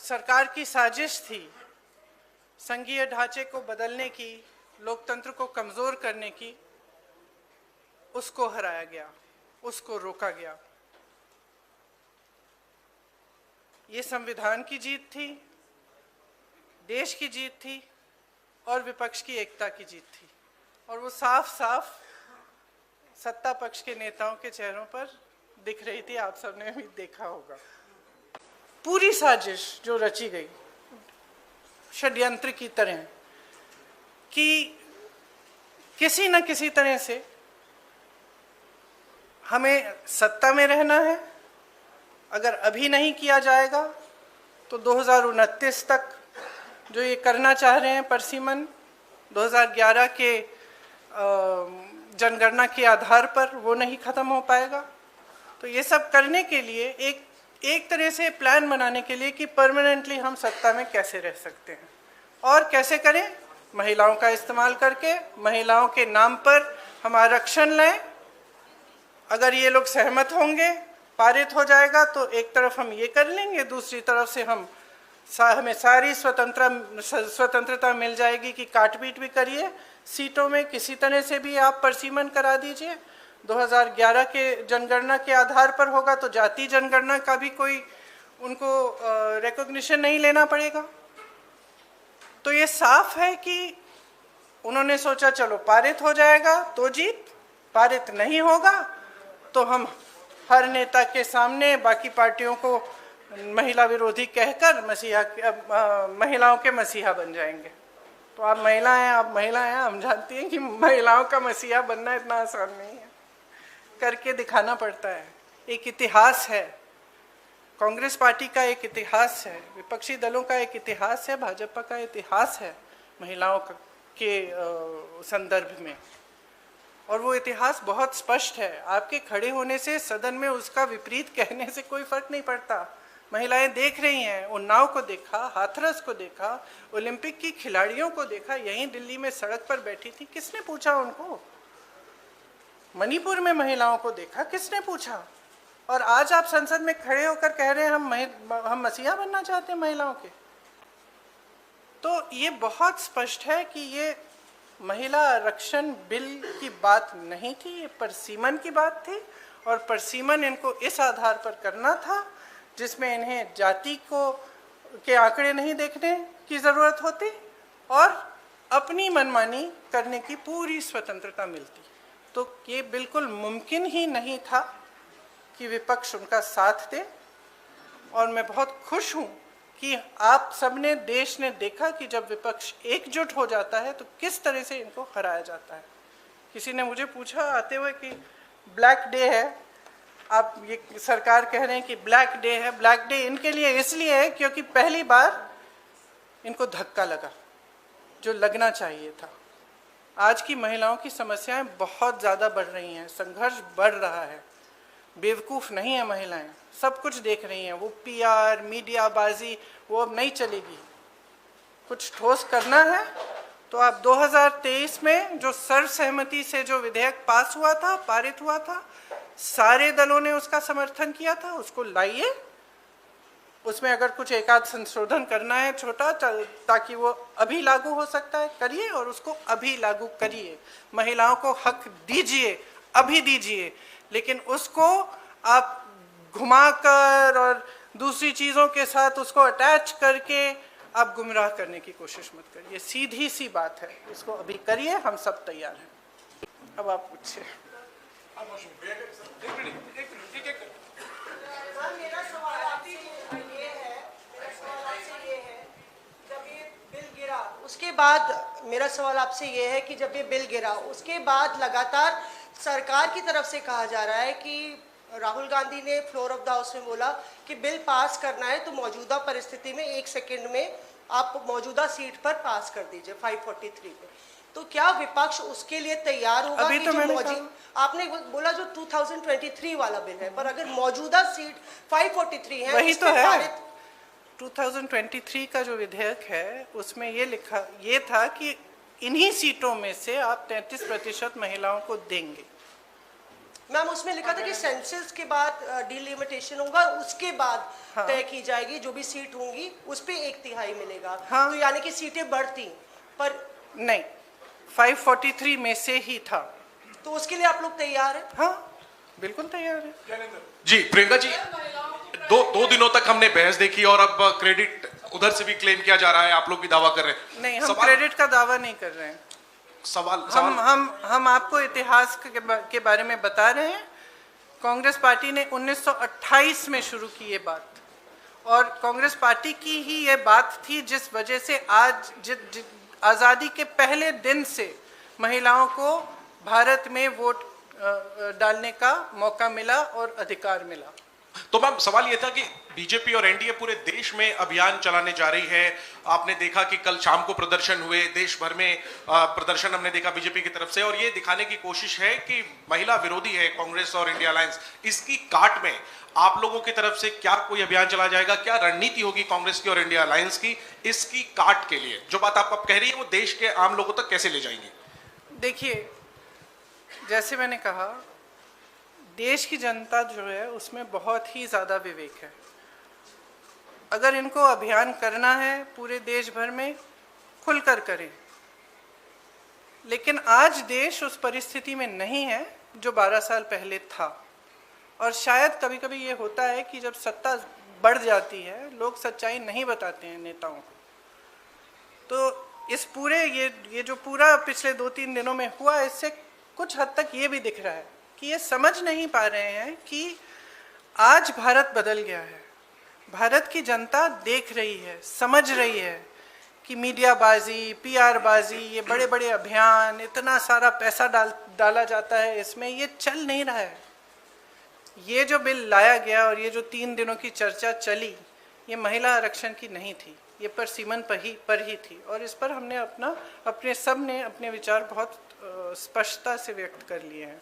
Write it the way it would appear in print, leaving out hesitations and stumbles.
सरकार की साजिश थी संघीय ढांचे को बदलने की, लोकतंत्र को कमजोर करने की, उसको हराया गया, उसको रोका गया। ये संविधान की जीत थी, देश की जीत थी और विपक्ष की एकता की जीत थी। और वो साफ साफ सत्ता पक्ष के नेताओं के चेहरों पर दिख रही थी, आप सबने भी देखा होगा। पूरी साजिश जो रची गई षड्यंत्र की तरह कि किसी न किसी तरह से हमें सत्ता में रहना है, अगर अभी नहीं किया जाएगा तो 2029 तक जो ये करना चाह रहे हैं परसीमन 2011 के जनगणना के आधार पर, वो नहीं खत्म हो पाएगा। तो ये सब करने के लिए एक तरह से प्लान बनाने के लिए कि परमानेंटली हम सत्ता में कैसे रह सकते हैं और कैसे करें, महिलाओं का इस्तेमाल करके महिलाओं के नाम पर हम आरक्षण लें। अगर ये लोग सहमत होंगे, पारित हो जाएगा तो एक तरफ हम ये कर लेंगे, दूसरी तरफ से हमें सारी स्वतंत्रता मिल जाएगी कि काट पीट भी करिए, सीटों में किसी तरह से भी आप परसीमन करा दीजिए। 2011 के जनगणना के आधार पर होगा तो जाति जनगणना का भी कोई उनको रिकॉग्निशन नहीं लेना पड़ेगा। तो ये साफ है कि उन्होंने सोचा चलो पारित हो जाएगा तो जीत, पारित नहीं होगा तो हम हर नेता के सामने बाकी पार्टियों को महिला विरोधी कहकर महिलाओं के मसीहा बन जाएंगे। तो आप महिला हैं, हम जानती हैं कि महिलाओं का मसीहा बनना इतना आसान नहीं है, करके दिखाना पड़ता है। एक इतिहास है, कांग्रेस पार्टी का एक इतिहास है, विपक्षी दलों का एक इतिहास है, भाजपा का इतिहास है महिलाओं के संदर्भ में, और वो इतिहास बहुत स्पष्ट है। आपके खड़े होने से सदन में उसका विपरीत कहने से कोई फर्क नहीं पड़ता। महिलाएं देख रही हैं, उन्नाव को देखा, हाथरस को देखा, ओलंपिक की खिलाड़ियों को देखा, यहीं दिल्ली में सड़क पर बैठी थी, किसने पूछा उनको? मणिपुर में महिलाओं को देखा, किसने पूछा? और आज आप संसद में खड़े होकर कह रहे हैं हम मसीहा बनना चाहते हैं महिलाओं के। तो ये बहुत स्पष्ट है कि ये महिला आरक्षण बिल की बात नहीं थी, ये परसीमन की बात थी। और परसीमन इनको इस आधार पर करना था जिसमें इन्हें जाति के आंकड़े नहीं देखने की ज़रूरत होती और अपनी मनमानी करने की पूरी स्वतंत्रता मिलती। तो ये बिल्कुल मुमकिन ही नहीं था कि विपक्ष उनका साथ दे। और मैं बहुत खुश हूँ कि आप सबने, देश ने देखा कि जब विपक्ष एकजुट हो जाता है तो किस तरह से इनको हराया जाता है। किसी ने मुझे पूछा आते हुए कि ब्लैक डे है, आप ये सरकार कह रहे हैं कि ब्लैक डे है। ब्लैक डे इनके लिए इसलिए है क्योंकि पहली बार इनको धक्का लगा जो लगना चाहिए था। आज की महिलाओं की समस्याएं बहुत ज़्यादा बढ़ रही हैं, संघर्ष बढ़ रहा है। बेवकूफ़ नहीं है महिलाएं, सब कुछ देख रही हैं। वो पीआर, मीडियाबाजी वो अब नहीं चलेगी। कुछ ठोस करना है तो आप 2023 में जो सर्वसहमति से जो विधेयक पास हुआ था, पारित हुआ था, सारे दलों ने उसका समर्थन किया था, उसको लाइए। उसमें अगर कुछ एकाध संशोधन करना है छोटा ताकि वो अभी लागू हो सकता है, करिए और उसको अभी लागू करिए। महिलाओं को हक दीजिए, अभी दीजिए, लेकिन उसको आप घुमाकर और दूसरी चीज़ों के साथ उसको अटैच करके आप गुमराह करने की कोशिश मत करिए। सीधी सी बात है, इसको अभी करिए, हम सब तैयार हैं। अब आप पूछिए। मेरा सवाल आपसे ये है, जब ये बिल गिरा उसके बाद, मेरा सवाल आपसे ये है कि जब ये बिल गिरा उसके बाद लगातार सरकार की तरफ से कहा जा रहा है कि राहुल गांधी ने फ्लोर ऑफ द हाउस में बोला कि बिल पास करना है तो मौजूदा परिस्थिति में 1 सेकंड में आप मौजूदा सीट पर पास कर दीजिए 543 पे। तो क्या विपक्ष उसके लिए तैयार होगा? अभी कि तो जो आपने बोला जो 2023 वाला बिल है, पर अगर मौजूदा सीट 543 है, वही तो है। 2023 का जो विधेयक है उसमें ये था कि इन्हीं सीटों में से आप 33% महिलाओं को देंगे। मैम उसमें लिखा था कि सेंसस के बाद डिलिमिटेशन होगा, उसके बाद हाँ। तय की जाएगी जो भी सीट होंगी उस पे 1/3 मिलेगा। हाँ। तो यानी कि सीटें बढ़ती, पर नहीं, 543 में से ही था। तो उसके लिए आप लोग तैयार हैं? हाँ, बिल्कुल तैयार है। जी प्रियंका जी, दो दिनों तक हमने बहस देखी और अब क्रेडिट उधर से भी क्लेम किया जा रहा है, आप लोग भी दावा कर रहे हैं। नहीं, हम क्रेडिट का दावा नहीं कर रहे हैं। हम आपको इतिहास के बारे में बता रहे हैं। कांग्रेस पार्टी ने 1928 में शुरू की ये बात, और कांग्रेस पार्टी की ही ये बात थी जिस वजह से आज आज़ादी के पहले दिन से महिलाओं को भारत में वोट डालने का मौका मिला और अधिकार मिला। तो मैम सवाल ये था कि बीजेपी और एनडीए पूरे देश में अभियान चलाने जा रही है। आपने देखा कि कल शाम को प्रदर्शन हुए, देश भर में प्रदर्शन हमने देखा बीजेपी की तरफ से, और ये दिखाने की कोशिश है कि महिला विरोधी है कांग्रेस और इंडिया अलायंस। इसकी काट में आप लोगों की तरफ से क्या कोई अभियान चला जाएगा? क्या रणनीति होगी कांग्रेस की और इंडिया अलायंस की इसकी काट के लिए? जो बात आप कह रही है वो देश के आम लोगों तक कैसे ले जाएंगे? देखिए, जैसे मैंने कहा, देश की जनता जो है उसमें बहुत ही ज़्यादा विवेक है। अगर इनको अभियान करना है पूरे देश भर में, खुलकर करें। लेकिन आज देश उस परिस्थिति में नहीं है जो 12 साल पहले था। और शायद कभी कभी ये होता है कि जब सत्ता बढ़ जाती है, लोग सच्चाई नहीं बताते हैं नेताओं को। तो इस पूरे ये जो पूरा पिछले 2-3 दिनों में हुआ, इससे कुछ हद तक ये भी दिख रहा है कि ये समझ नहीं पा रहे हैं कि आज भारत बदल गया है। भारत की जनता देख रही है, समझ रही है कि मीडियाबाजी, पीआर बाजी, ये बड़े बड़े अभियान, इतना सारा पैसा डाला जाता है इसमें, ये चल नहीं रहा है। ये जो बिल लाया गया और ये जो 3 दिनों की चर्चा चली, ये महिला आरक्षण की नहीं थी, ये परसिमन पर ही थी। और इस पर हमने अपने सब ने अपने विचार बहुत स्पष्टता से व्यक्त कर लिए हैं।